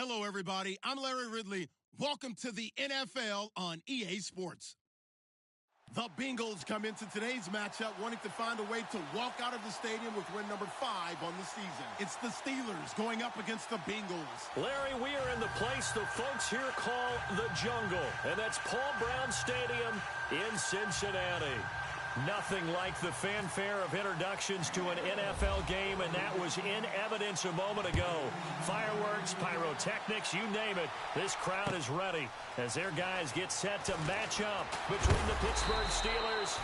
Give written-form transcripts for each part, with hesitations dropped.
Hello, everybody. I'm Larry Ridley. Welcome to the NFL on EA Sports. The Bengals come into today's matchup wanting to find a way to walk out of the stadium with win number 5 on the season. It's the Steelers going up against the Bengals. Larry, we are in the place the folks here call the jungle, and that's Paul Brown Stadium in Cincinnati. Nothing like the fanfare of introductions to an NFL game, and that was in evidence a moment ago. Fireworks, pyrotechnics, you name it. This crowd is ready as their guys get set to match up between the Pittsburgh Steelers.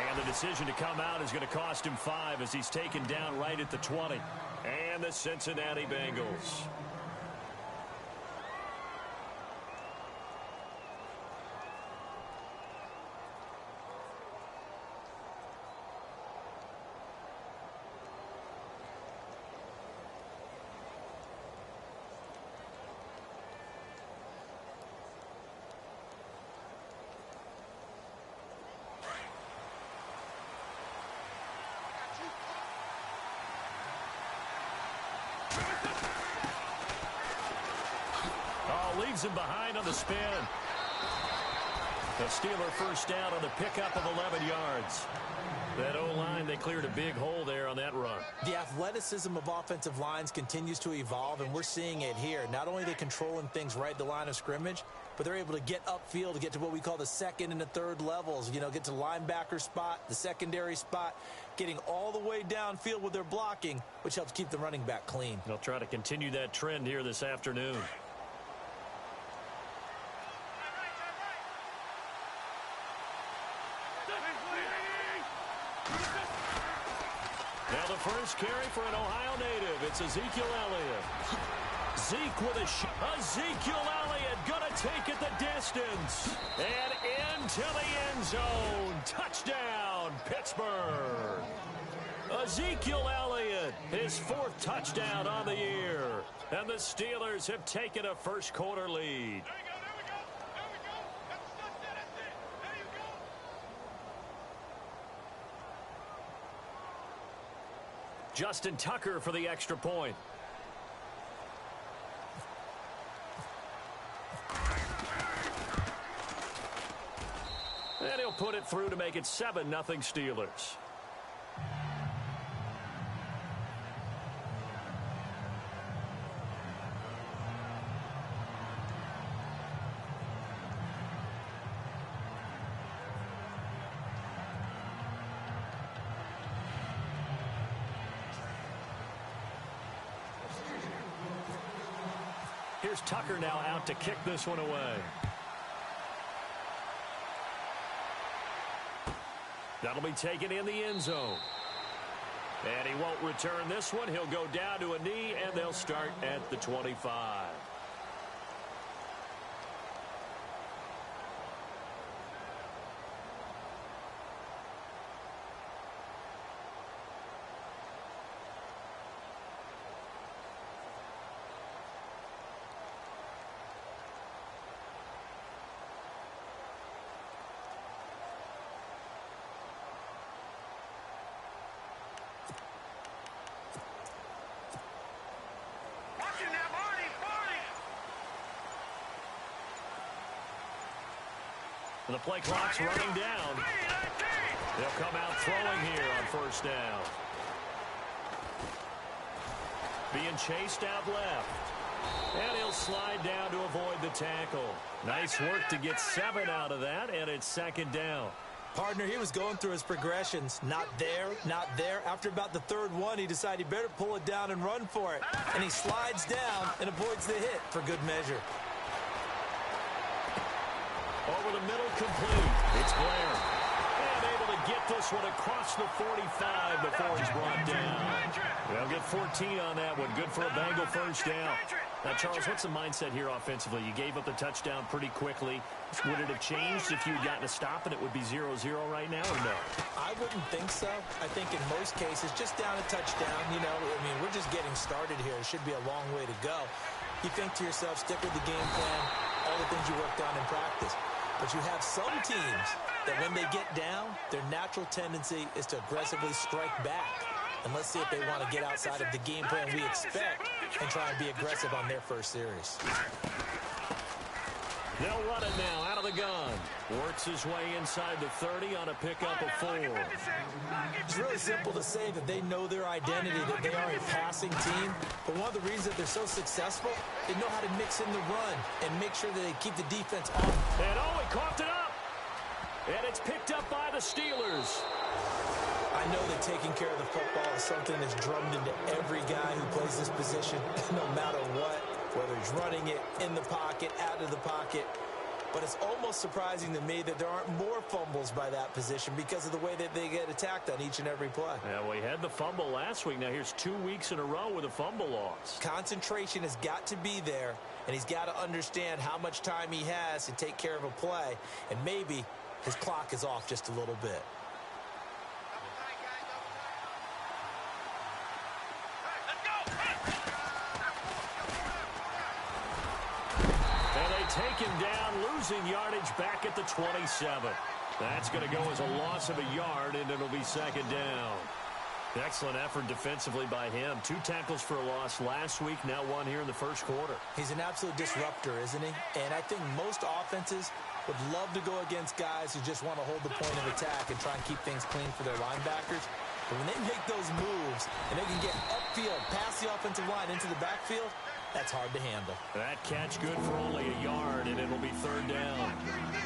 And the decision to come out is going to cost him 5 as he's taken down right at the 20. And the Cincinnati Bengals. Leaves him behind on the spin. The Steeler first down on the pickup of 11 yards. That O-line, they cleared a big hole there on that run. The athleticism of offensive lines continues to evolve, and we're seeing it here. Not only are they controlling things right at the line of scrimmage, but they're able to get upfield to get to what we call the second and the third levels. You know, get to the linebacker spot, the secondary spot, getting all the way downfield with their blocking, which helps keep the running back clean. They'll try to continue that trend here this afternoon. Now the first carry for an Ohio native. It's Ezekiel Elliott. Zeke with a shot. Ezekiel Elliott going to take it the distance. And into the end zone. Touchdown, Pittsburgh. Ezekiel Elliott, his 4th touchdown on the year. And the Steelers have taken a first quarter lead. Justin Tucker for the extra point. And he'll put it through to make it 7-0 Steelers. Here's Tucker now out to kick this one away. That'll be taken in the end zone. And he won't return this one. He'll go down to a knee, and they'll start at the 25. The play clock's running down. They'll come out throwing here on first down. Being chased out left. And he'll slide down to avoid the tackle. Nice work to get 7 out of that, and it's 2nd down. Partner, he was going through his progressions. Not there, not there. After about the 3rd one, he decided he better pull it down and run for it. And he slides down and avoids the hit for good measure. Over the middle, complete. It's Blair. And able to get this one across the 45 before he's brought down. They'll get 14 on that one. Good for a Bengal first down. Now, Charles, what's the mindset here offensively? You gave up the touchdown pretty quickly. Would it have changed if you had gotten a stop and it would be 0-0 right now, or no? I wouldn't think so. I think in most cases, just down a touchdown, you know, I mean, we're just getting started here. It should be a long way to go. You think to yourself, stick with the game plan, all the things you worked on in practice. But you have some teams that when they get down, their natural tendency is to aggressively strike back. And let's see if they want to get outside of the game plan we expect and try and be aggressive on their first series. They'll run it now out of the gun. Works his way inside the 30 on a pickup of 4. It's really simple to say that they know their identity, that they are a passing team. But one of the reasons that they're so successful, they know how to mix in the run and make sure that they keep the defense on. And he coughed it up. And it's picked up by the Steelers. I know that taking care of the football is something that's drummed into every guy who plays this position, no matter what, whether he's running it, in the pocket, out of the pocket. But it's almost surprising to me that there aren't more fumbles by that position because of the way that they get attacked on each and every play. Yeah, we had the fumble last week. Now here's 2 weeks in a row with a fumble loss. Concentration has got to be there, and he's got to understand how much time he has to take care of a play, and maybe his clock is off just a little bit. Take him down, losing yardage back at the 27. That's going to go as a loss of a yard, and it'll be second down. Excellent effort defensively by him. 2 tackles for a loss last week, now 1 here in the first quarter. He's an absolute disruptor, isn't he? And I think most offenses would love to go against guys who just want to hold the point of attack and try and keep things clean for their linebackers. But when they make those moves and they can get upfield, past the offensive line into the backfield, that's hard to handle. That catch good for only a yard, and it'll be third down.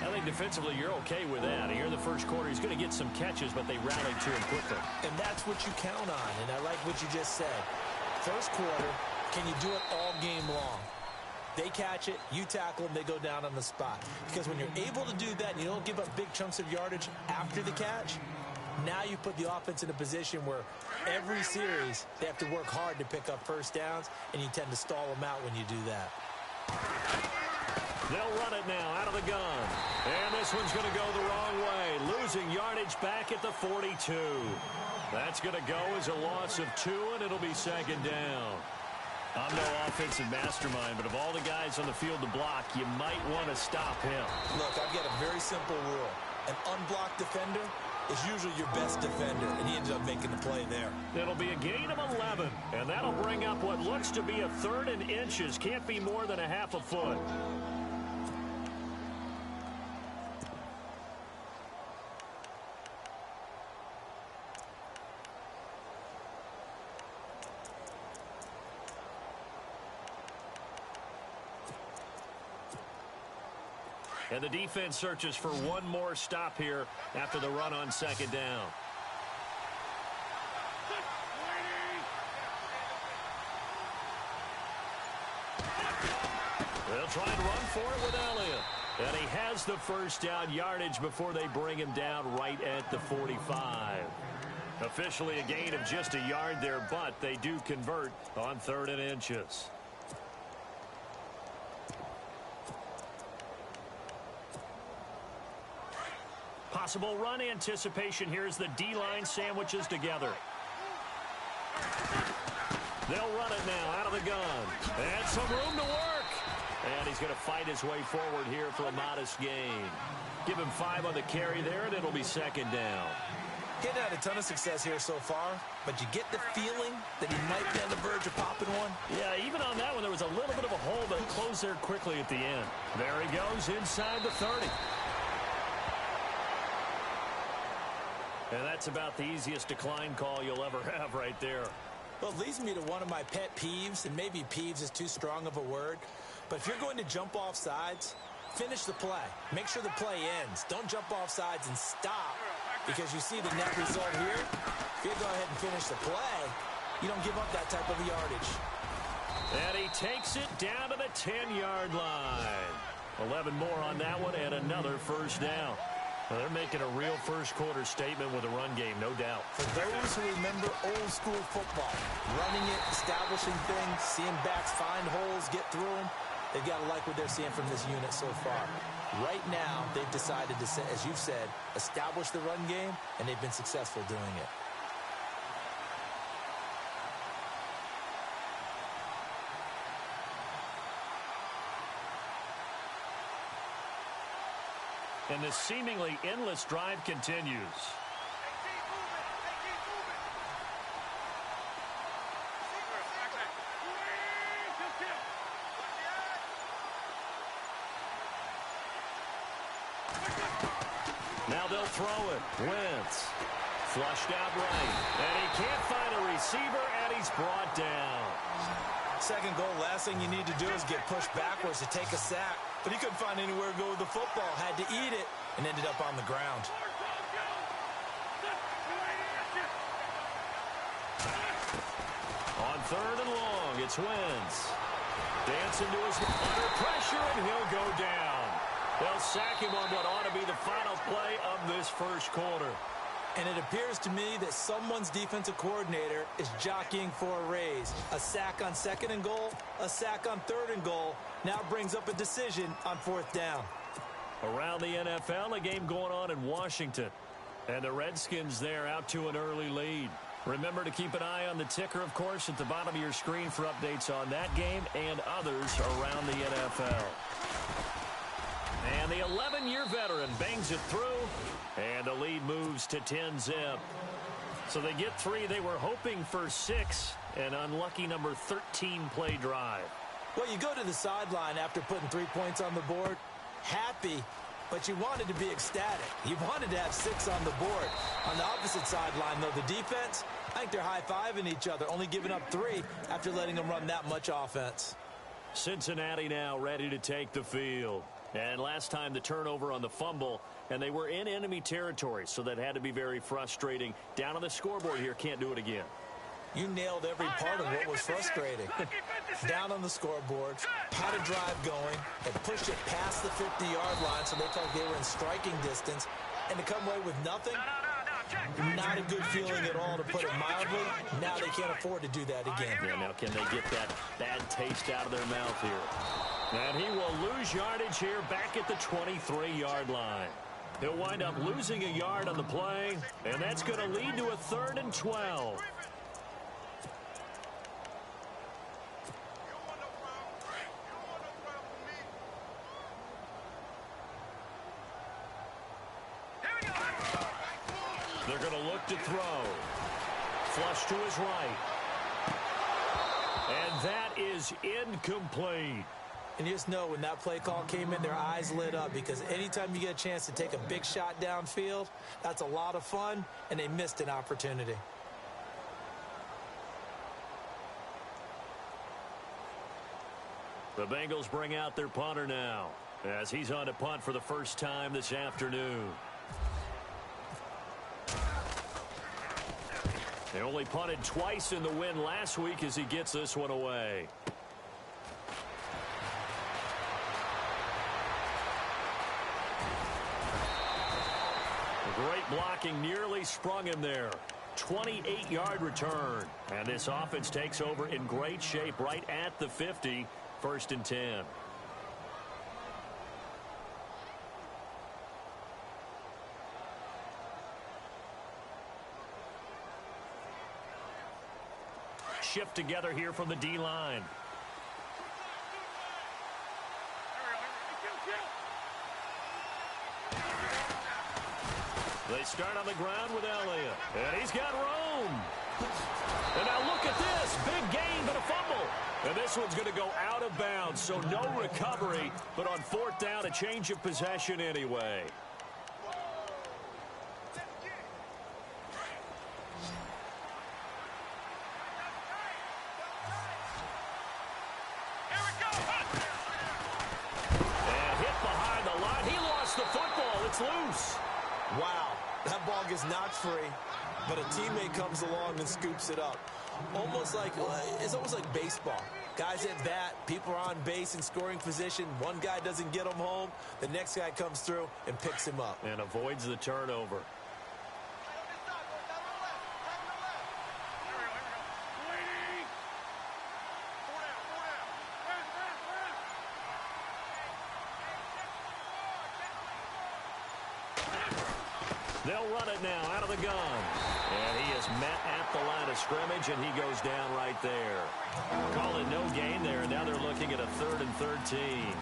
I think defensively you're okay with that. Here in the first quarter, he's going to get some catches, but they rallied to him quickly. And that's what you count on, and I like what you just said. First quarter, can you do it all game long? They catch it, you tackle them, they go down on the spot. Because when you're able to do that and you don't give up big chunks of yardage after the catch, now you put the offense in a position where every series they have to work hard to pick up first downs, and you tend to stall them out when you do that. They'll run it now out of the gun. And this one's going to go the wrong way, losing yardage back at the 42. That's going to go as a loss of 2, and it'll be second down. I'm no offensive mastermind, but of all the guys on the field to block, you might want to stop him. Look, I've got a very simple rule. An unblocked defender is usually your best defender, and he ended up making the play there. It'll be a gain of 11, and that'll bring up what looks to be a 3rd and inches. Can't be more than a half a foot. And the defense searches for one more stop here after the run on second down. They'll try and run for it with Elliott. And he has the first down yardage before they bring him down right at the 45. Officially a gain of just a yard there, but they do convert on 3rd and inches. Possible run anticipation here as the D-line sandwiches together. They'll run it now out of the gun. And some room to work. And he's going to fight his way forward here for a modest gain. Give him 5 on the carry there, and it'll be second down. Getting had a ton of success here so far, but you get the feeling that he might be on the verge of popping one. Yeah, even on that one, there was a little bit of a hole, but it closed there quickly at the end. There he goes inside the 30. And that's about the easiest decline call you'll ever have right there. Well, it leads me to one of my pet peeves, and maybe peeves is too strong of a word, but if you're going to jump off sides, finish the play. Make sure the play ends. Don't jump off sides and stop, because you see the net result here. If you go ahead and finish the play, you don't give up that type of yardage. And he takes it down to the 10-yard line. 11 more on that one, and another first down. Well, they're making a real first-quarter statement with a run game, no doubt. For those who remember old-school football, running it, establishing things, seeing backs find holes, get through them, they've got to like what they're seeing from this unit so far. Right now, they've decided to, as you've said, establish the run game, and they've been successful doing it. And the seemingly endless drive continues. Now they'll throw it. Wentz. Flushed out right. And he can't find a receiver, and he's brought down. Second goal, last thing you need to do is get pushed backwards to take a sack. But he couldn't find anywhere to go with the football. Had to eat it and ended up on the ground. On third and long, it's Wentz. Dancing to his under pressure, and he'll go down. They'll sack him on what ought to be the final play of this first quarter. And it appears to me that someone's defensive coordinator is jockeying for a raise. A sack on second and goal, a sack on third and goal, now brings up a decision on fourth down. Around the NFL, a game going on in Washington. And the Redskins there out to an early lead. Remember to keep an eye on the ticker, of course, at the bottom of your screen for updates on that game and others around the NFL. And the 11-year veteran bangs it through, and the lead moves to 10-zip. So they get 3. They were hoping for 6, an unlucky number 13 play drive. Well, you go to the sideline after putting 3 points on the board, happy, but you wanted to be ecstatic. You wanted to have 6 on the board. On the opposite sideline, though, the defense, I think they're high-fiving each other, only giving up 3 after letting them run that much offense. Cincinnati now ready to take the field. And last time the turnover on the fumble, and they were in enemy territory, so that had to be very frustrating. Down on the scoreboard here, can't do it again. You nailed every part of what was frustrating. Down on the scoreboard, had a drive going, and pushed it past the 50-yard line so they felt they were in striking distance, and to come away with nothing, not a good feeling at all, to put it mildly. Now they can't afford to do that again. Yeah, now can they get that bad taste out of their mouth here? And he will lose yardage here back at the 23-yard line. He'll wind up losing a yard on the play, and that's going to lead to a 3rd and 12. They're going to look to throw. Flush to his right. And that is incomplete. And you just know when that play call came in, their eyes lit up, because anytime you get a chance to take a big shot downfield, that's a lot of fun, and they missed an opportunity. The Bengals bring out their punter now, as he's on to punt for the first time this afternoon. They only punted twice in the win last week as he gets this one away. Great blocking, nearly sprung him there. 28-yard return. And this offense takes over in great shape right at the 50. 1st and 10. Shift together here from the D-line. They start on the ground with Elliott. And he's got room. And now look at this. Big gain, but a fumble. And this one's going to go out of bounds, so no recovery. But on 4th down, a change of possession anyway. And hit behind the line. He lost the football. It's loose. Wow, that ball gets knocked free, but a teammate comes along and scoops it up. It's almost like baseball. Guys at bat, people are on base in scoring position. One guy doesn't get him home. The next guy comes through and picks him up. And avoids the turnover. They'll run it now out of the gun. And he is met at the line of scrimmage, and he goes down right there. Call it no gain there, and now they're looking at a 3rd and 13.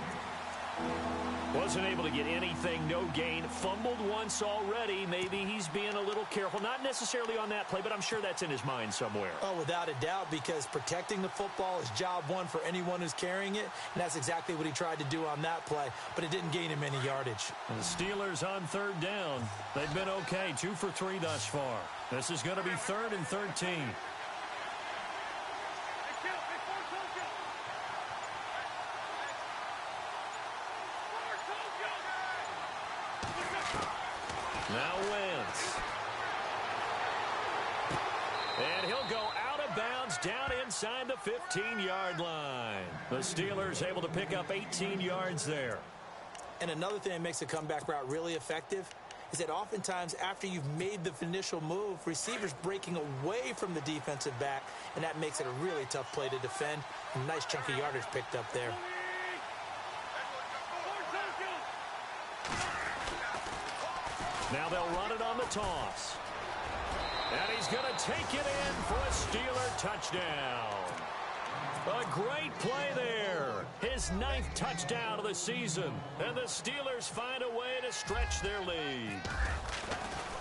Wasn't able to get anything, no gain. Fumbled once already. Maybe he's being a little careful. Not necessarily on that play, but I'm sure that's in his mind somewhere. Oh, without a doubt, because protecting the football is job one for anyone who's carrying it, and that's exactly what he tried to do on that play, but it didn't gain him any yardage. And the Steelers on third down. They've been okay, 2 for 3 thus far. This is going to be 3rd and 13. Now Wentz. And he'll go out of bounds down inside the 15-yard line. The Steelers able to pick up 18 yards there. And another thing that makes a comeback route really effective is that oftentimes after you've made the initial move, receivers breaking away from the defensive back, and that makes it a really tough play to defend. And nice chunky yardage picked up there. Now they'll run it on the toss. And he's going to take it in for a Steeler touchdown. A great play there. His 9th touchdown of the season. And the Steelers find a way to stretch their lead.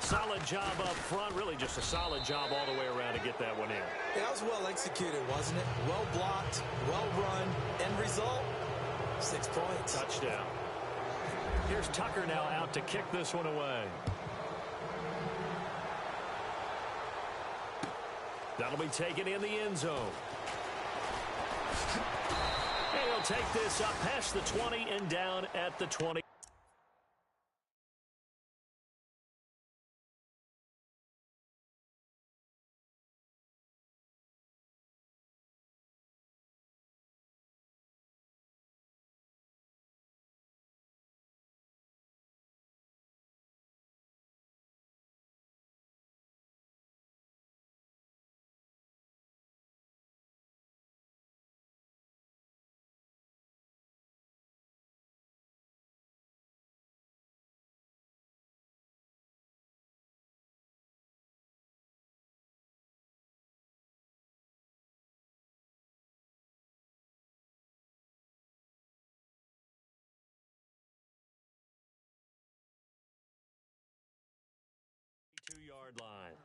Solid job up front. Really just a solid job all the way around to get that one in. Yeah, that was well executed, wasn't it? Well blocked, well run. End result, 6 points. Touchdown. Here's Tucker now out to kick this one away. That'll be taken in the end zone. And he'll take this up past the 20 and down at the 20. Two-yard line.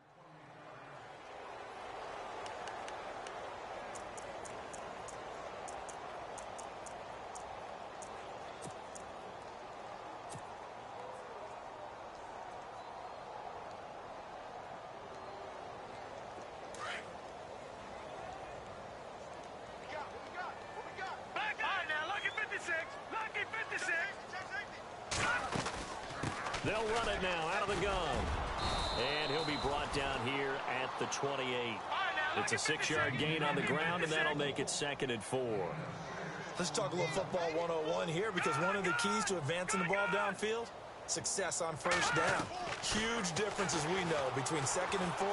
They'll run it now out of the gun. And he'll be brought down here at the 28. It's a 6-yard gain on the ground, and that'll make it 2nd and 4. Let's talk a little football 101 here, because one of the keys to advancing the ball downfield, success on first down. Huge difference, as we know, between 2nd and 4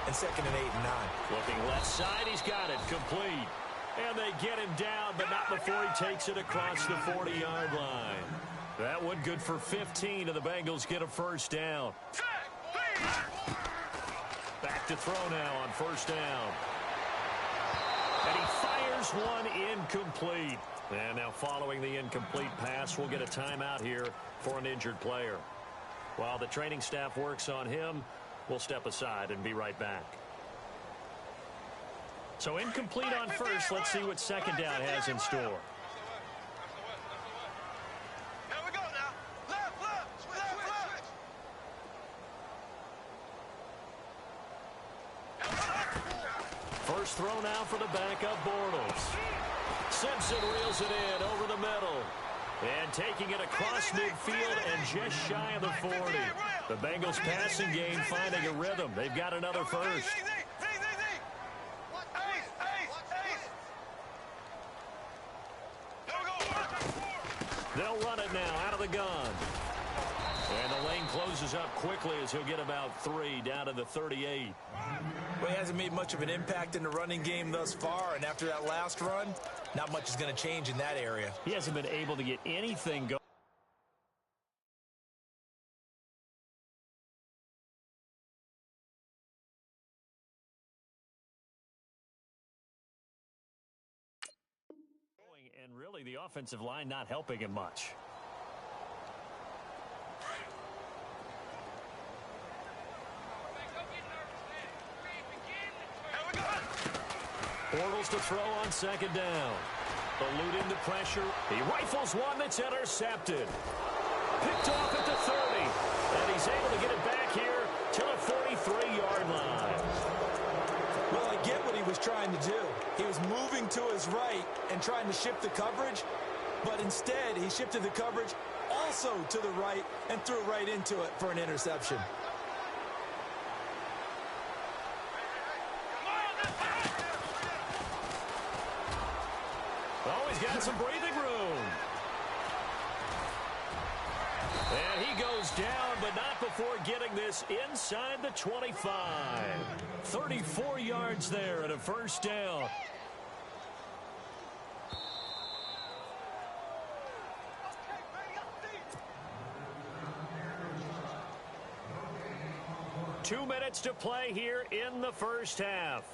and 2nd and 8 and 9. Looking left side, he's got it complete. And they get him down, but not before he takes it across the 40-yard line. That one good for 15, and the Bengals get a first down. Back to throw now on first down. And he fires one incomplete. And now following the incomplete pass, we'll get a timeout here for an injured player. While the training staff works on him, we'll step aside and be right back. So incomplete on first. Let's see what second down has in store. First throw now for the backup Bortles. Simpson reels it in over the middle. And taking it across midfield and just shy of the 40. The Bengals passing game finding a rhythm. They've got another first. They'll run it now out of the gun. And the lane closes up quickly as he'll get about 3 down to the 38. Well, he hasn't made much of an impact in the running game thus far, and after that last run, not much is going to change in that area. He hasn't been able to get anything going. And really the offensive line not helping him much. Bortles to throw on second down. Eluding the pressure. He rifles one that's intercepted. Picked off at the 30. And he's able to get it back here to the 43-yard line. Well, I get what he was trying to do. He was moving to his right and trying to shift the coverage, but instead he shifted the coverage also to the right and threw right into it for an interception. Oh, he's got some breathing room. And he goes down, but not before getting this inside the 25. 34 yards there and a first down. Two minutes to play here in the first half.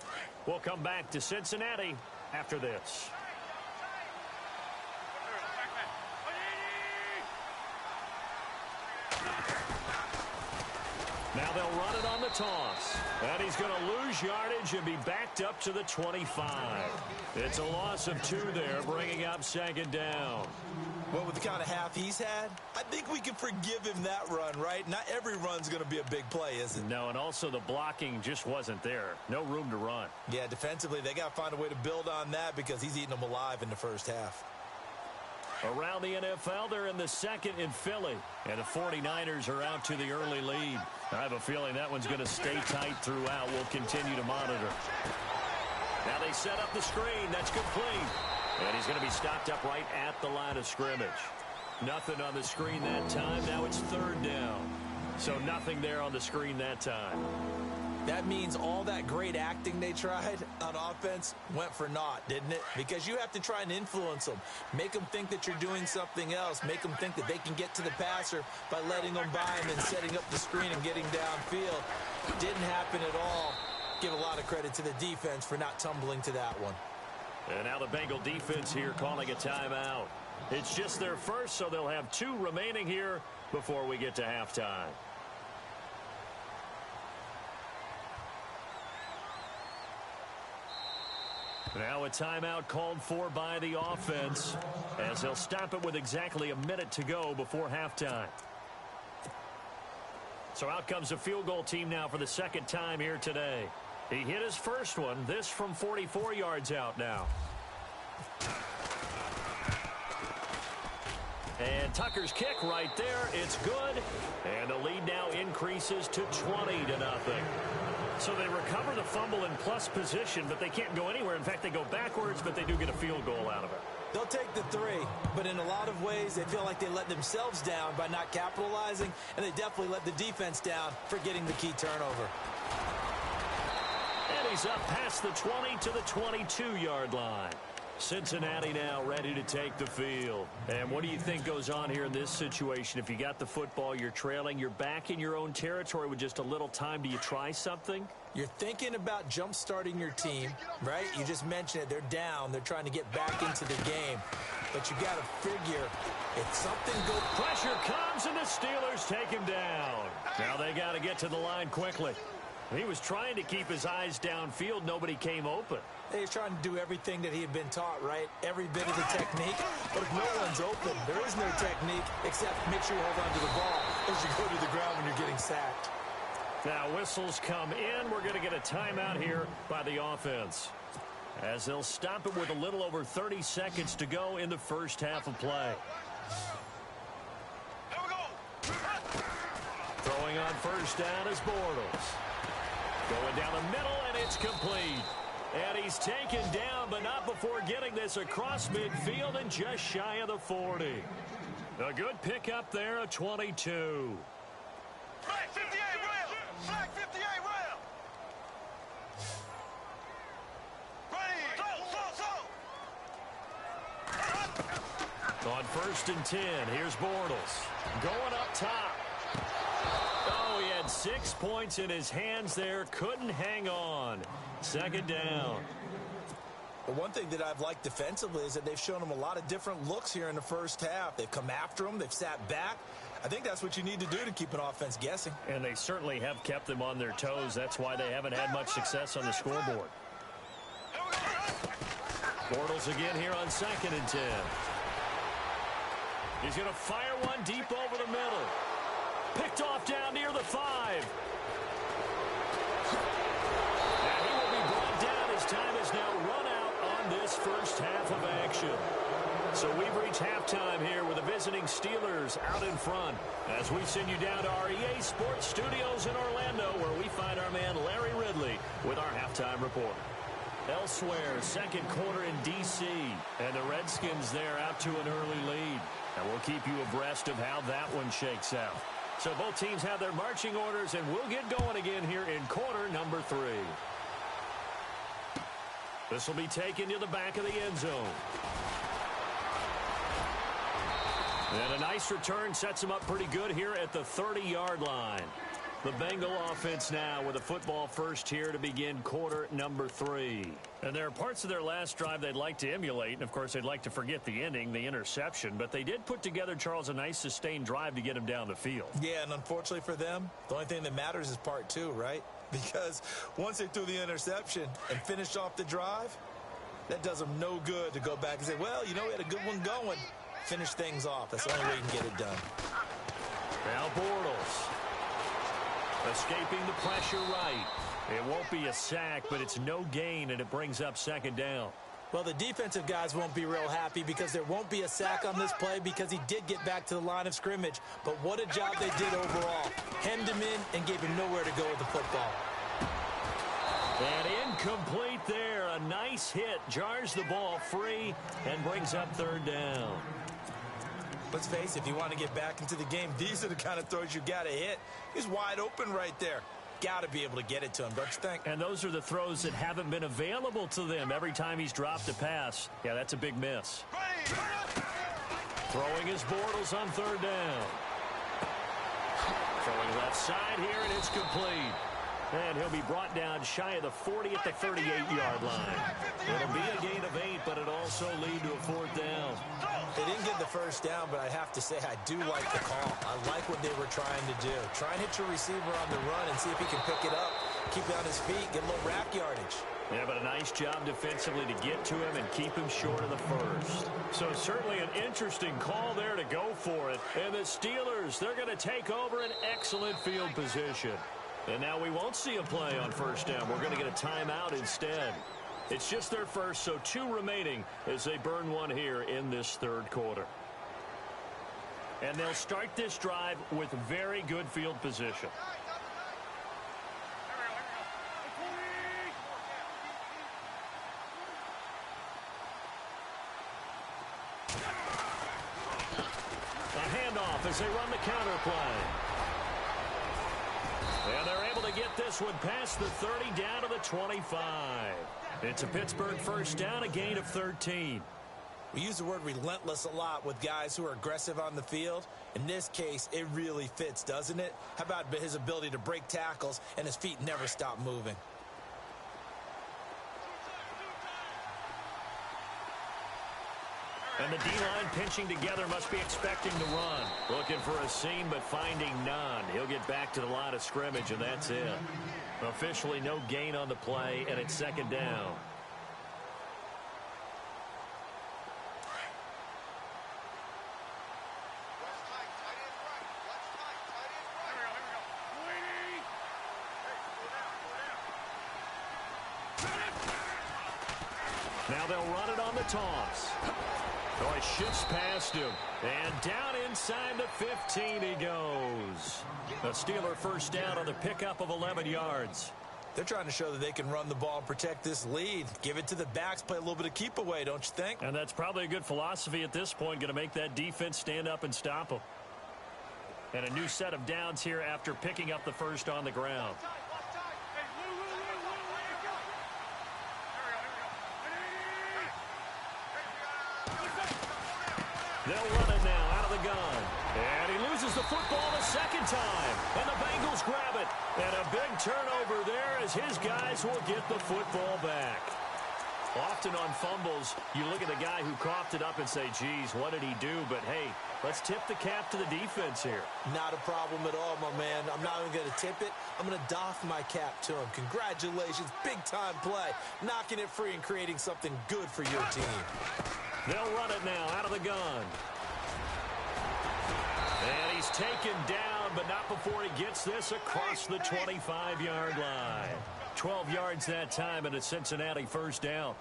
We'll come back to Cincinnati after this. Now they'll run it on the toss. And he's going to lose yardage and be backed up to the 25. It's a loss of 2 there, bringing up second down. Well, with the kind of half he's had, I think we can forgive him that run, right? Not every run's going to be a big play, is it? No, and also the blocking just wasn't there. No room to run. Yeah, defensively, they got to find a way to build on that because he's eating them alive in the first half. Around the NFL, they're in the second in Philly. And the 49ers are out to the early lead. I have a feeling that one's going to stay tight throughout. We'll continue to monitor. Now they set up the screen. That's complete. And he's going to be stopped up right at the line of scrimmage. Nothing on the screen that time. Now it's third down. So nothing there on the screen that time. That means all that great acting they tried on offense went for naught, didn't it? Because you have to try and influence them. Make them think that you're doing something else. Make them think that they can get to the passer by letting them by and then setting up the screen and getting downfield. Didn't happen at all. Give a lot of credit to the defense for not tumbling to that one. And now the Bengal defense here calling a timeout. It's just their first, so they'll have 2 remaining here before we get to halftime. Now a timeout called for by the offense as they'll stop it with exactly a minute to go before halftime. So out comes the field goal team now for the second time here today. He hit his first one, this from 44 yards out now. And Tucker's kick right there, it's good. And the lead now increases to 20-0. So they recover the fumble in plus position, but they can't go anywhere. In fact, they go backwards, but they do get a field goal out of it. They'll take the 3, but in a lot of ways, they feel like they let themselves down by not capitalizing, and they definitely let the defense down for getting the key turnover. And he's up past the 20 to the 22-yard line. Cincinnati now ready to take the field. And what do you think goes on here in this situation? If you got the football, you're trailing, you're back in your own territory with just a little time. Do you try something? You're thinking about jump-starting your team, right? You just mentioned it. They're down. They're trying to get back into the game. But you got to figure if something goes... Pressure comes, and the Steelers take him down. Now they got to get to the line quickly. He was trying to keep his eyes downfield. Nobody came open. He's trying to do everything that he had been taught, right? Every bit of the technique. But if no one's open, there is no technique except make sure you hold on to the ball as you go to the ground when you're getting sacked. Now whistles come in. We're going to get a timeout here by the offense, as they'll stop it with a little over 30 seconds to go in the first half of play. Throwing on first down is Bortles. Going down the middle, and it's complete. And he's taken down, but not before getting this across midfield and just shy of the 40. A good pickup there, a 22. Flag 58 rail! Flag 58 rail! Ready! Slow! On first and 10, here's Bortles. Going up top. Oh, he had 6 points in his hands there. Couldn't hang on. Second down. The one thing that I've liked defensively is that they've shown him a lot of different looks here in the first half. They've come after him. They've sat back. I think that's what you need to do to keep an offense guessing. And they certainly have kept them on their toes. That's why they haven't had much success on the scoreboard. Bortles again here on 2nd and 10. He's going to fire one deep over the middle. Picked off down near the 5. And he will be brought down. His time is now run out on this first half of action. So we've reached halftime here with the visiting Steelers out in front as we send you down to our EA Sports Studios in Orlando, where we find our man Larry Ridley with our halftime report. Elsewhere, second quarter in D.C., and the Redskins there out to an early lead. And we'll keep you abreast of how that one shakes out. So both teams have their marching orders, and we'll get going again here in quarter number 3. This will be taken to the back of the end zone. And a nice return sets him up pretty good here at the 30-yard line. The Bengal offense now with a football first here to begin quarter number 3. And there are parts of their last drive they'd like to emulate. And, of course, they'd like to forget the ending, the interception. But they did put together, Charles, a nice sustained drive to get him down the field. Yeah, and unfortunately for them, the only thing that matters is part 2, right? Because once they threw the interception and finished off the drive, that does them no good to go back and say, well, you know, we had a good one going. Finish things off. That's the only way you can get it done. Now Bortles. Escaping the pressure right. It won't be a sack, but it's no gain, and it brings up second down. Well, the defensive guys won't be real happy because there won't be a sack on this play because he did get back to the line of scrimmage. But what a job they did overall. Hemmed him in and gave him nowhere to go with the football. And incomplete there. A nice hit. Jars the ball free and brings up third down. Let's face it, if you want to get back into the game, these are the kind of throws you got to hit. He's wide open right there. Got to be able to get it to him, don't you think? And those are the throws that haven't been available to them every time he's dropped a pass. Yeah, that's a big miss. Throwing his Bortles on third down. Throwing left side here, and it's complete. And he'll be brought down shy of the 40 at the 38-yard line. It'll be a gain of 8, but it'll also lead to a fourth down. They didn't get the first down, but I have to say I do like the call. I like what they were trying to do. Try and hit your receiver on the run and see if he can pick it up, keep it on his feet, get a little rack yardage. Yeah, but a nice job defensively to get to him and keep him short of the first. So certainly an interesting call there to go for it. And the Steelers, they're going to take over an excellent field position. And now we won't see a play on first down. We're going to get a timeout instead. It's just their first, so 2 remaining as they burn one here in this third quarter. And they'll start this drive with very good field position. A handoff as they run the counter play. And they're able to get this one past the 30 down to the 25. It's a Pittsburgh first down, a gain of 13. We use the word relentless a lot with guys who are aggressive on the field. In this case, it really fits, doesn't it? How about his ability to break tackles and his feet never stop moving? And the D-line pinching together must be expecting to run. Looking for a seam, but finding none. He'll get back to the line of scrimmage, and that's it. Officially no gain on the play, and it's second down. Now they'll run it on the toss. Oh, he shifts past him. And down inside the 15 he goes. A Steeler first down on the pickup of 11 yards. They're trying to show that they can run the ball and protect this lead. Give it to the backs, play a little bit of keep away, don't you think? And that's probably a good philosophy at this point, going to make that defense stand up and stop them. And a new set of downs here after picking up the first on the ground. They'll run it now out of the gun. And he loses the football the second time. And the Bengals grab it. And a big turnover there as his guys will get the football back. Often on fumbles, you look at the guy who coughed it up and say, geez, what did he do? But, hey, let's tip the cap to the defense here. Not a problem at all, my man. I'm not even going to tip it. I'm going to doff my cap to him. Congratulations. Big-time play. Knocking it free and creating something good for your team. They'll run it now out of the gun. And he's taken down, but not before he gets this across the 25-yard line. 12 yards that time and a Cincinnati first down.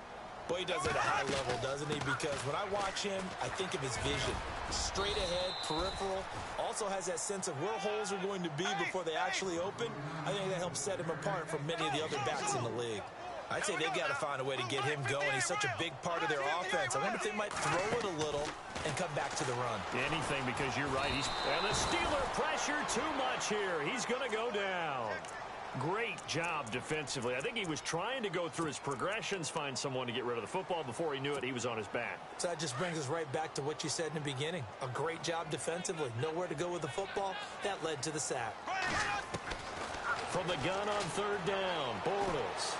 Boy, he does it at a high level, doesn't he? Because when I watch him, I think of his vision. Straight ahead, peripheral. Also has that sense of where holes are going to be before they actually open. I think that helps set him apart from many of the other backs in the league. I'd say they've got to find a way to get him going. He's such a big part of their offense. I wonder if they might throw it a little and come back to the run. Anything, because you're right. And the Steeler pressure too much here. He's going to go down. Great job defensively. I think he was trying to go through his progressions, find someone to get rid of the football. Before he knew it, he was on his back. So that just brings us right back to what you said in the beginning. A great job defensively. Nowhere to go with the football. That led to the sack. From the gun on third down, Bortles.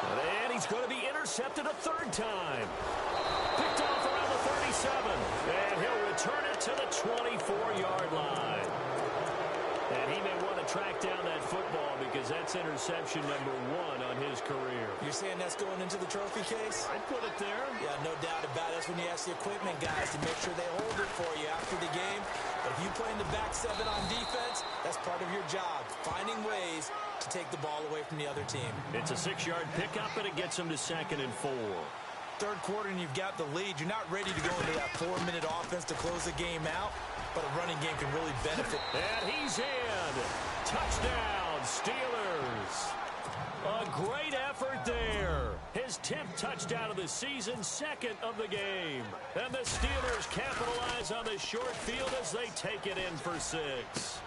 And he's going to be intercepted a third time. Picked off around the 37. And he'll return it to the 24-yard line. And he may want to track down that football because that's interception number 1 on his career. You're saying that's going into the trophy case? I'd put it there. Yeah, no doubt about it. That's when you ask the equipment guys to make sure they hold it for you after the game. But if you play in the back 7 on defense, that's part of your job, finding ways to take the ball away from the other team. It's a 6-yard pickup, and it gets him to 2nd and 4. Third quarter, and you've got the lead. You're not ready to go into that 4-minute offense to close the game out, but a running game can really benefit. And he's in. Touchdown, Steelers. A great effort there. His 10th touchdown of the season, 2nd of the game. And the Steelers capitalize on the short field as they take it in for 6.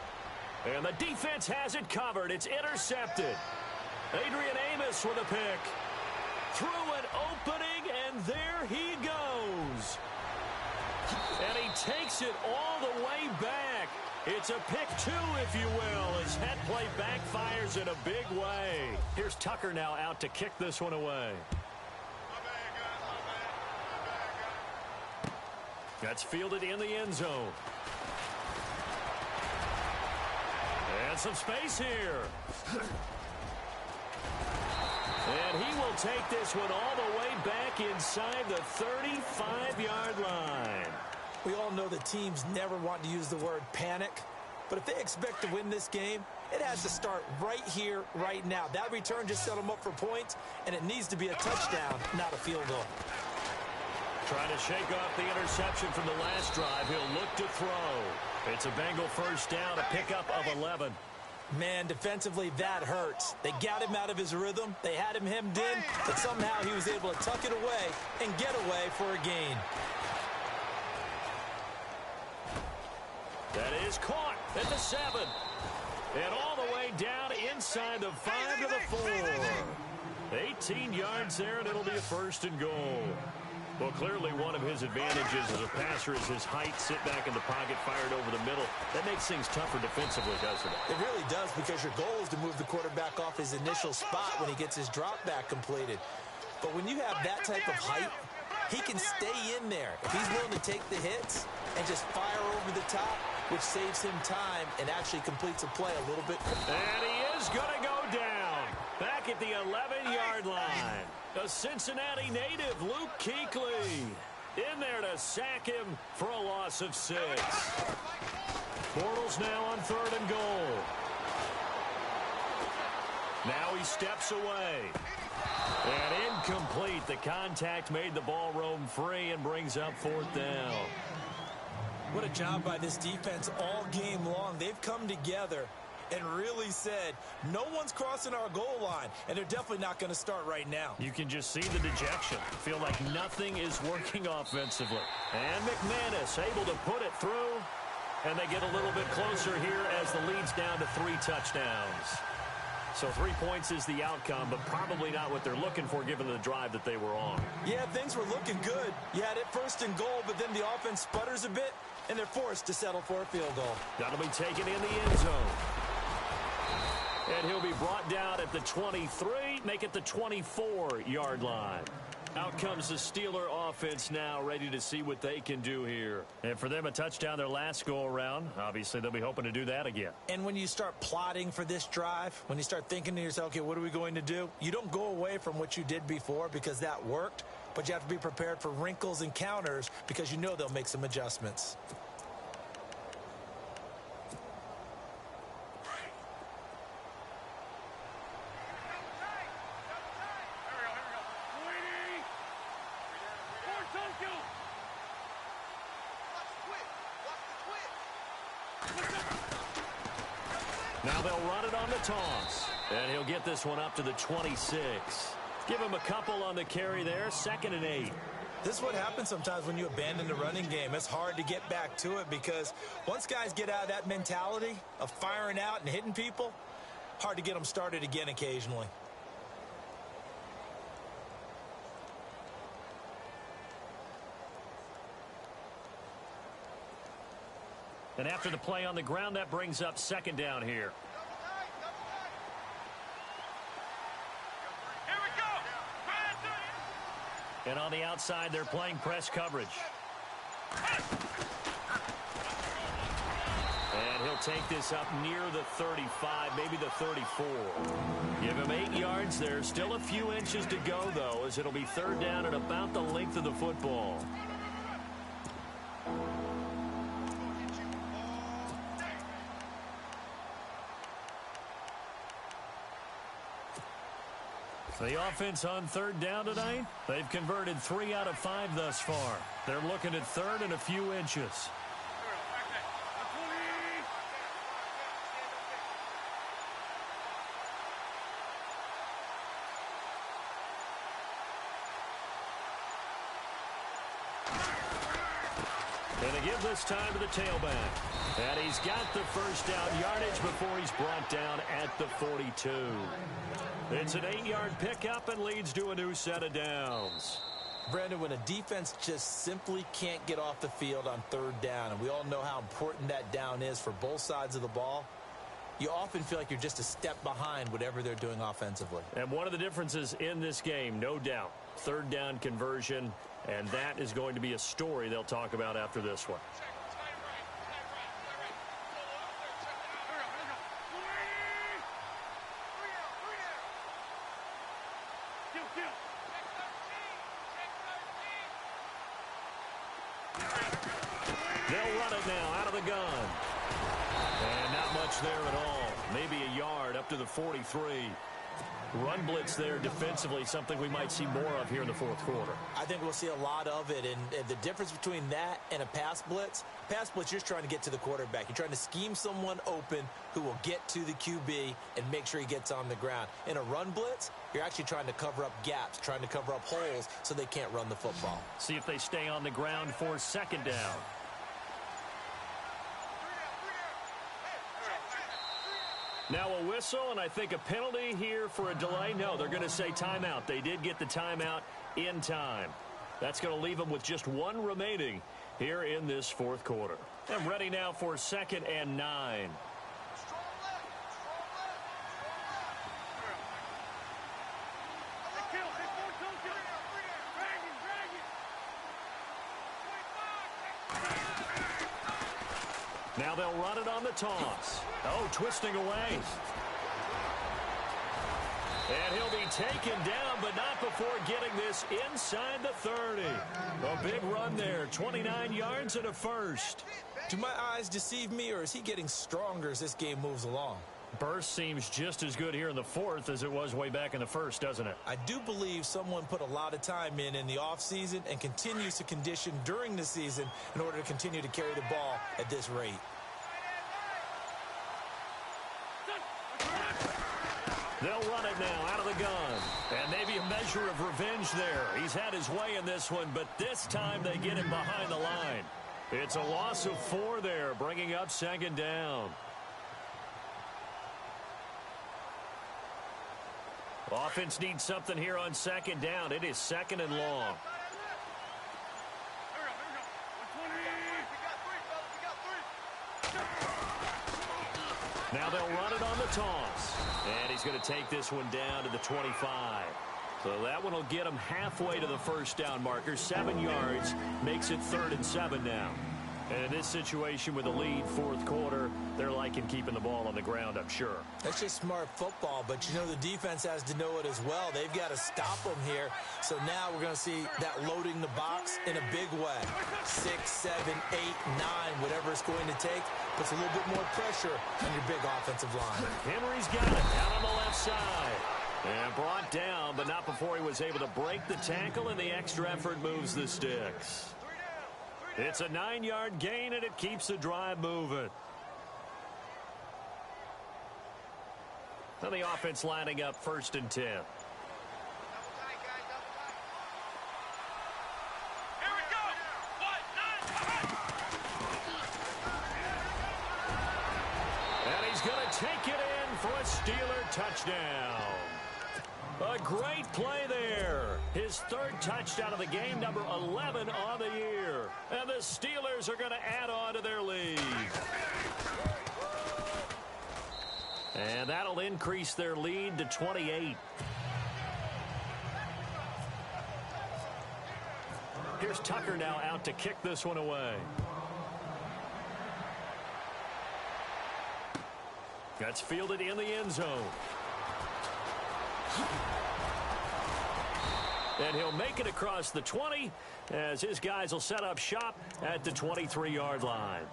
And the defense has it covered. It's intercepted. Adrian Amos with a pick. Through an opening, and there he goes. And he takes it all the way back. It's a pick 2, if you will, as that play backfires in a big way. Here's Tucker now out to kick this one away. That's fielded in the end zone. And some space here. And he will take this one all the way back inside the 35-yard line. We all know that teams never want to use the word panic, but if they expect to win this game, it has to start right here, right now. That return just set them up for points, and it needs to be a touchdown, not a field goal. Trying to shake off the interception from the last drive. He'll look to throw. It's a Bengal first down, a pickup of 11. Man, defensively, that hurts. They got him out of his rhythm. They had him hemmed in, but somehow he was able to tuck it away and get away for a gain. That is caught at the 7. And all the way down inside the 5 to the 4. 18 yards there, and it'll be a 1st and goal. Well, clearly one of his advantages as a passer is his height, sit back in the pocket, fired over the middle. That makes things tougher defensively, doesn't it? It really does, because your goal is to move the quarterback off his initial spot when he gets his drop back completed. But when you have that type of height, he can stay in there. If he's willing to take the hits and just fire over the top, which saves him time and actually completes a play a little bit. And he is going to go down back at the 11-yard line. A Cincinnati native, Luke Kuechly, in there to sack him for a loss of 6. Bortles now on 3rd and goal. Now he steps away. And incomplete. The contact made the ball roam free and brings up 4th down. What a job by this defense all game long. They've come together and really said, no one's crossing our goal line, and they're definitely not going to start right now. You can just see the dejection. Feel like nothing is working offensively. And McManus able to put it through, and they get a little bit closer here as the lead's down to 3 touchdowns. So 3 points is the outcome, but probably not what they're looking for given the drive that they were on. Yeah, things were looking good. You had it 1st and goal, but then the offense sputters a bit, and they're forced to settle for a field goal. That'll be taken in the end zone. And he'll be brought down at the 23, make it the 24-yard line. Out comes the Steeler offense now, ready to see what they can do here. And for them, a touchdown their last go-around. Obviously, they'll be hoping to do that again. And when you start plotting for this drive, when you start thinking to yourself, okay, what are we going to do? You don't go away from what you did before because that worked, but you have to be prepared for wrinkles and counters because you know they'll make some adjustments. Now they'll run it on the toss. And he'll get this one up to the 26. Give him a couple on the carry there. 2nd and 8. This is what happens sometimes when you abandon the running game. It's hard to get back to it because once guys get out of that mentality of firing out and hitting people, hard to get them started again occasionally. And after the play on the ground, that brings up 2nd down here. Here we go. And on the outside, they're playing press coverage. And he'll take this up near the 35, maybe the 34. Give him 8 yards there. Still a few inches to go, though, as it'll be 3rd down at about the length of the football. The offense on 3rd down tonight, they've converted 3 out of 5 thus far. They're looking at 3rd and a few inches. And they give this time to the tailback. And he's got the 1st down yardage before he's brought down at the 42. It's an 8-yard pickup and leads to a new set of downs. Brandon, when a defense just simply can't get off the field on 3rd down, and we all know how important that down is for both sides of the ball, you often feel like you're just a step behind whatever they're doing offensively. And one of the differences in this game, no doubt, 3rd down conversion, and that is going to be a story they'll talk about after this one. They'll run it now out of the gun. And not much there at all. Maybe a yard up to the 43. Run blitz there defensively, something we might see more of here in the 4th quarter. I think we'll see a lot of it, and the difference between that and a pass blitz, you're just trying to get to the quarterback. You're trying to scheme someone open who will get to the QB and make sure he gets on the ground. In a run blitz, you're actually trying to cover up gaps, trying to cover up holes so they can't run the football. See if they stay on the ground for 2nd down. Now a whistle, and I think a penalty here for a delay. No, they're going to say timeout. They did get the timeout in time. That's going to leave them with just 1 remaining here in this 4th quarter. And ready now for 2nd and 9. Now they'll run it on the toss. Oh, twisting away. And he'll be taken down, but not before getting this inside the 30. A big run there, 29 yards and a 1st. Do my eyes deceive me, or is he getting stronger as this game moves along? Burst seems just as good here in the 4th as it was way back in the 1st, doesn't it? I do believe someone put a lot of time in the offseason and continues to condition during the season in order to continue to carry the ball at this rate. They'll run it now out of the gun. And maybe a measure of revenge there. He's had his way in this one, but this time they get him behind the line. It's a loss of 4 there, bringing up 2nd down. Offense needs something here on 2nd down. It is 2nd and long. Now they'll run it on the toss. And he's going to take this one down to the 25. So that one will get him halfway to the first down marker. 7 yards makes it 3rd and 7 now. And in this situation with a lead, fourth quarter, they're liking keeping the ball on the ground, I'm sure. That's just smart football, but you know the defense has to know it as well. They've got to stop them here. So now we're going to see that loading the box in a big way. 6, 7, 8, 9, whatever it's going to take, puts a little bit more pressure on your big offensive line. Henry's got it out on the left side. And brought down, but not before he was able to break the tackle, and the extra effort moves the sticks. It's a 9-yard gain, and it keeps the drive moving. Now the offense lining up 1st and 10. Here we go. 1, 9. And he's going to take it in for a Steeler touchdown. A great play there. His 3rd touchdown of the game, number 11 on the year. And the Steelers are going to add on to their lead. And that'll increase their lead to 28. Here's Tucker now out to kick this one away. That's fielded in the end zone. And he'll make it across the 20 as his guys will set up shop at the 23-yard line.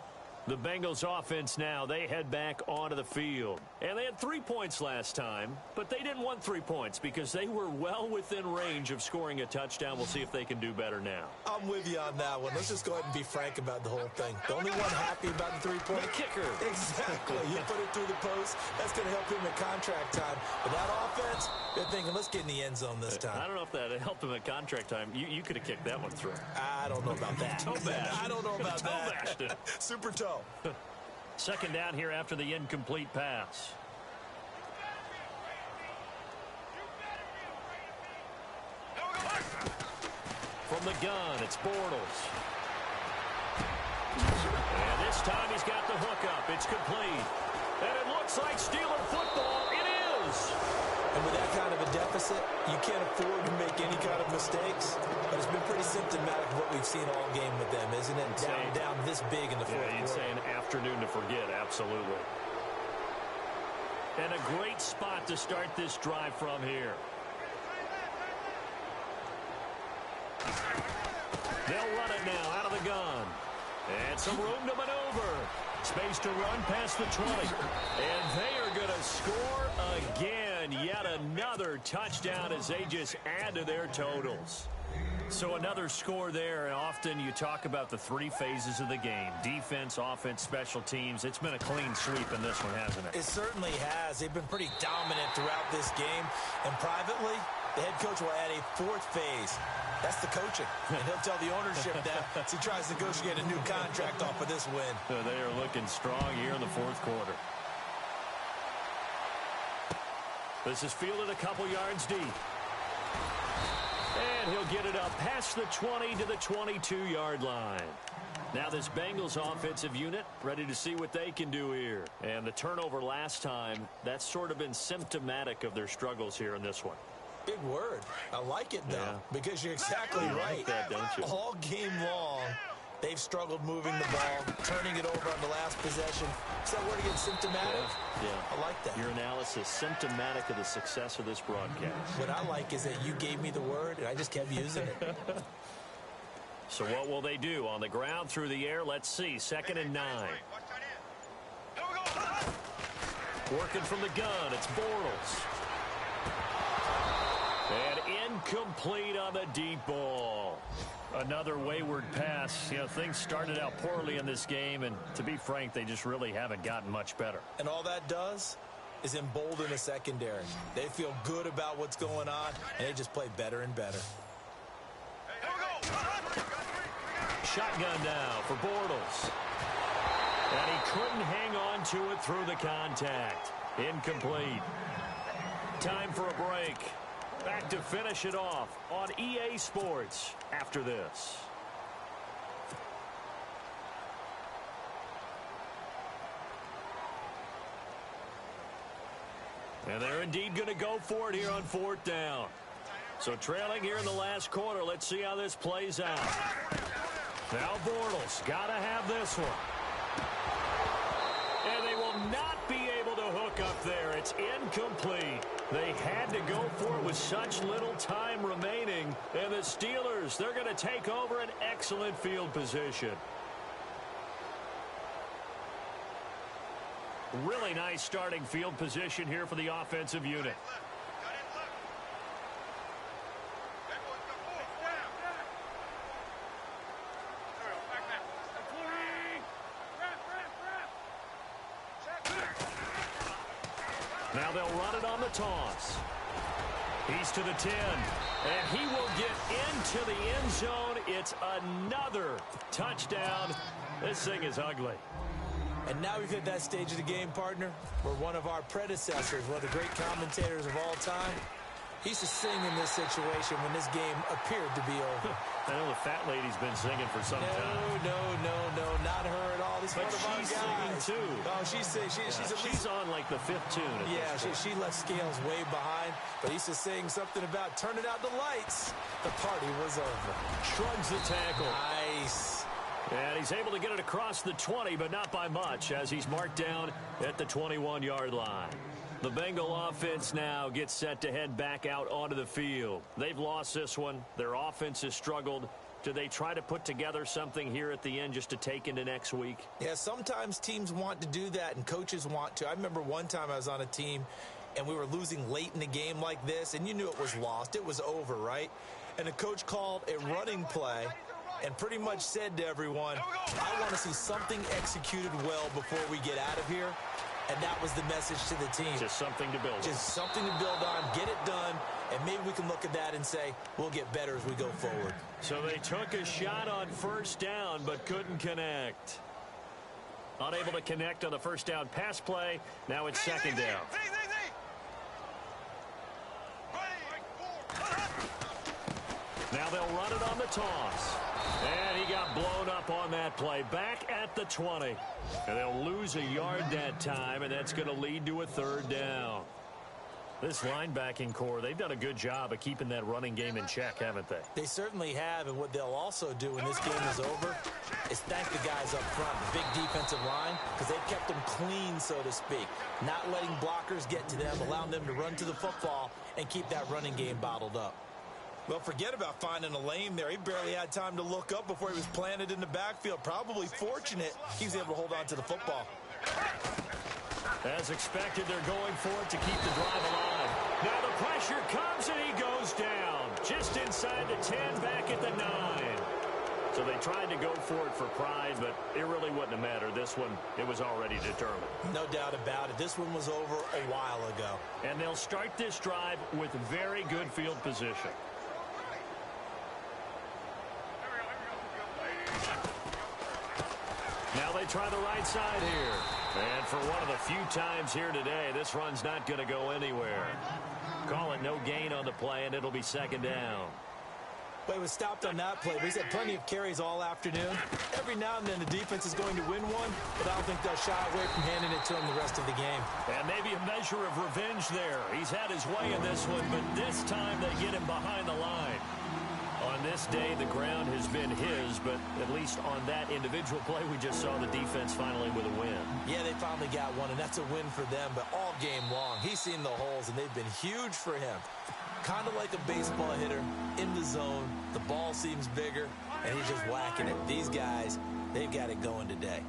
The Bengals offense now, they head back onto the field. And they had 3 points last time, but they didn't want 3 points because they were well within range of scoring a touchdown. We'll see if they can do better now. I'm with you on that one. Let's just go ahead and be frank about the whole thing. The only one happy about the 3-point. The kicker. Exactly. You put it through the post. That's going to help him at contract time. But that offense, they're thinking, let's get in the end zone this time. I don't know if that helped him at contract time. You could have kicked that one through. I don't know about that. Toe bash. I don't know about that. Toe bashed it. Super toe. 2nd down here after the incomplete pass. From the gun, it's Bortles. And this time he's got the hook up. It's complete. And it looks like Steeler football. It is. And with that kind of a deficit, you can't afford to make any kind of mistakes. But it's been pretty symptomatic of what we've seen all game with them, isn't it? Down this big in the fourth quarter. Yeah, you'd say an afternoon to forget, absolutely. And a great spot to start this drive from here. They'll run it now out of the gun. And some room to maneuver. Space to run past the 20. And they are going to score again. Yet another touchdown as they just add to their totals. So another score there, and often you talk about the 3 phases of the game. Defense, offense, special teams. It's been a clean sweep in this one, hasn't it? It certainly has. They've been pretty dominant throughout this game. And privately, the head coach will add a 4th phase. That's the coaching. And he'll tell the ownership that as he tries to negotiate a new contract off of this win. They are looking strong here in the fourth quarter. This is fielded a couple yards deep. And he'll get it up past the 20 to the 22-yard line. Now this Bengals offensive unit ready to see what they can do here. And the turnover last time, that's sort of been symptomatic of their struggles here in this one. Big word. I like it, though, because you're exactly right. Like that, don't you? All game long, they've struggled moving the ball, turning it over on the last possession. Is that word again, symptomatic? Yeah. I like that. Your analysis, symptomatic of the success of this broadcast. What I like is that you gave me the word, and I just kept using it. So what will they do? On the ground, through the air, let's see. 2nd and 9. Working from the gun, it's Bortles. And incomplete on the deep ball. Another wayward pass. You know, things started out poorly in this game, and to be frank, they just really haven't gotten much better. And all that does is embolden the secondary. They feel good about what's going on, and they just play better and better. Shotgun now for Bortles. And he couldn't hang on to it through the contact. Incomplete. Time for a break. Back to finish it off on EA Sports after this. And they're indeed going to go for it here on 4th down. So trailing here in the last quarter. Let's see how this plays out. Now Bortles got to have this one. And they will not be able to hook up there. It's incomplete. They had to go for it with such little time remaining. And the Steelers, they're going to take over an excellent field position. Really nice starting field position here for the offensive unit. Now they'll run it on the toss. He's to the 10, and he will get into the end zone. It's another touchdown. This thing is ugly. And now we've hit that stage of the game, partner, where one of our predecessors, one of the great commentators of all time, he used to sing in this situation when this game appeared to be over. I know the fat lady's been singing for some time. No, not her at all. This is but one of our she's guys. singing, too. Oh, she's on, like, the 5th tune. She left Scales way behind, but he used to sing something about turning out the lights. The party was over. Shrugs the tackle. Nice. And he's able to get it across the 20, but not by much, as he's marked down at the 21-yard line. The Bengal offense now gets set to head back out onto the field. They've lost this one. Their offense has struggled. Do they try to put together something here at the end just to take into next week? Yeah, sometimes teams want to do that, and coaches want to. I remember one time I was on a team, and we were losing late in the game like this, and you knew it was lost. It was over, right? And the coach called a running play and pretty much said to everyone, I want to see something executed well before we get out of here. And that was the message to the team. Just something to build on. Just something to build on, get it done, and maybe we can look at that and say, we'll get better as we go forward. So they took a shot on 1st down, but couldn't connect. Unable to connect on the 1st down pass play. Now it's 2nd down. Now they'll run it on the toss. And he got blown up on that play. Back at the 20. And they'll lose a yard that time, and that's going to lead to a 3rd down. This linebacking core, they've done a good job of keeping that running game in check, haven't they? They certainly have, and what they'll also do when this game is over is thank the guys up front, the big defensive line, because they've kept them clean, so to speak. Not letting blockers get to them, allowing them to run to the football and keep that running game bottled up. Well, forget about finding a lane there. He barely had time to look up before he was planted in the backfield. Probably fortunate he was able to hold on to the football. As expected, they're going for it to keep the drive alive. Now the pressure comes and he goes down. Just inside the 10, back at the 9. So they tried to go for it for pride, but it really wouldn't have mattered. This one, it was already determined. No doubt about it. This one was over a while ago. And they'll start this drive with very good field position. Now they try the right side here. And for one of the few times here today, this run's not going to go anywhere. Call it no gain on the play, and it'll be 2nd down. But he was stopped on that play. But he's had plenty of carries all afternoon. Every now and then the defense is going to win one, but I don't think they'll shy away from handing it to him the rest of the game. And maybe a measure of revenge there. He's had his way in this one, but this time they get him behind the line. On this day, the ground has been his, but at least on that individual play, we just saw the defense finally with a win. Yeah, they finally got one, and that's a win for them, but all game long, he's seen the holes, and they've been huge for him. Kind of like a baseball hitter, in the zone, the ball seems bigger, and he's just whacking it. These guys, they've got it going today.